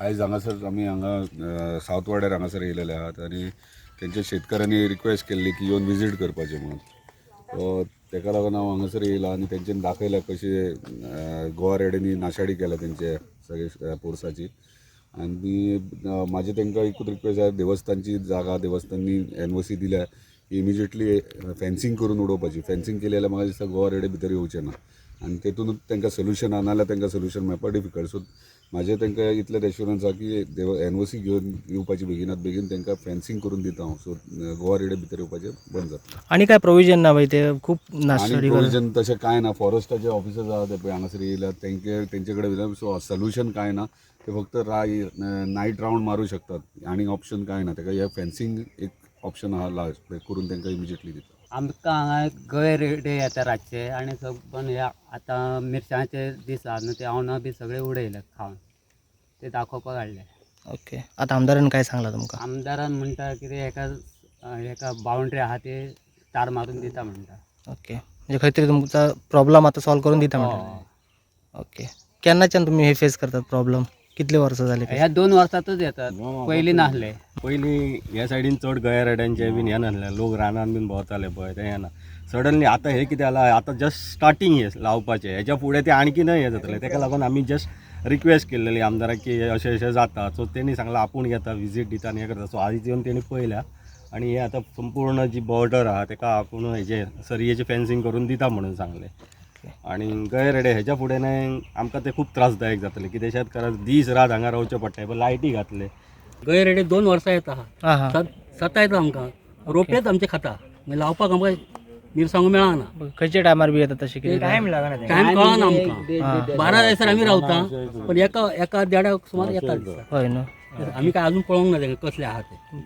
आयज हांगासर आमी हांगा सावथ वाड्यार हांगासर येयलेले आहात आनी तेंच्या शेतकाऱ्यांनी रिक्वेस्ट केल्ली की येवन विजीट करपाचें म्हणून. सो तेका लागून हांव हांगासर येयला आनी तेंच्यानी दाखयल्या कशी गोवा रेड्यांनी नाशाडी केल्या तेंचे सगळे पोरसाची. आनी म्हाजे तांकां एकूच रिक्वेस्ट आसा, देवस्थानची जागा देवस्थाननी NOC दिल्या इमिजिएटली फेन्सिंग करून उडोवपाची. फेन्सिंग केली जाल्यार म्हाका दिसता गोवा रेडे भितर येवचे ना आनी तेतूनच तांकां सोल्युशन आना जाल्यार तांकां सोल्युशन मेळपा डिफिकल्ट. सो म्हाजें तांकां इतलें एश्युरन्स आसा की NOC घेवन येवपाची बेगिनात बेगीन तांकां फेन्सिंग करून दिता हांव. सो गोवा रेडे भितर येवपाचें बंद जातलें. आणि काय प्रोविजन ना भाई ते खूप आनी नाशाडी प्रोविजन तशें कांय ना. फॉरेस्टाचे ऑफिसर्स आहा ते पळय हांगासर येयल्यात तेंचे कडेन सो सोल्युशन कांय ना. ते फक्त नायट रावंड मारूं शकतात आनी ऑप्शन कांय ना. ताका हे फेन्सिंग एक ऑप्शन आहा लास्ट करून तांकां इमिजिएटली दिता. आमकां हांगा गैर रेडे येता रातचे आनी पण हे आतां मिरसांगेचे दीस आहा न्हू, ते अवना बी सगळे उडयले खावन. ते दाखोवपाक हाडले. ओके. आता आमदारान काय सांगला तुमकां? आमदारान म्हणटा कितें हेका बाउंड्री आहा ते तार मारून दिता म्हणटा. ओके. म्हणजे खंय तरी तुमचा प्रॉब्लेम आता सॉल्व करून दिता म्हणटा. ओके. केन्नाच्यान तुम्ही हे फेस करतात प्रॉब्लेम? कितले वर्सां जाले? ह्या 2 वर्सांतच येतात, पयलीं नासले. पयलीं ह्या सायडीन चड गया रेड्यांचे बीन हे नासले, लोक रानान बीन भोंवताले पळय ते हे ना. सडनली आतां हे कितें जालां, आतां जस्ट स्टार्टींग हे लावपाचें, हेच्या फुडें ते आणखीनय हे जातले. ताका लागून आमी जस्ट रिक्वेस्ट केल्लेली आमदाराक की अशें अशें जाता. सो तेणी सांगलां आपूण येता विजीट दिता आनी हें करता. सो आयज येवन तेणी पळयल्या आनी हे आतां संपूर्ण जी बॉर्डर आहा ताका आपूण हेजे सरयेचें फेन्सिंग करून दिता म्हणून सांगलें. आनी गैर रेडे हेच्या फुडें न्हय आमकां ते खूब त्रासदायक जातले, कित्याक शेतकाराक दीस रात हांगा रावचें पडटा. पण लायटी घातले. गैर रेडे 2 वर्सां येता. हां हां. सतायता आमकां. रोपेच आमचे खाता. मागीर लावपाक आमकां मिरसांगो मेळना. खंयच्या टायमार बी येतात तशें कितें? टायम कळना आमकां. 12 दिसार आमी रावता, पण एका 1.5 सुमार येता दिसा. हय न्हू. आमी काय अजून पळोवंक ना तेंका कसले आहा ते.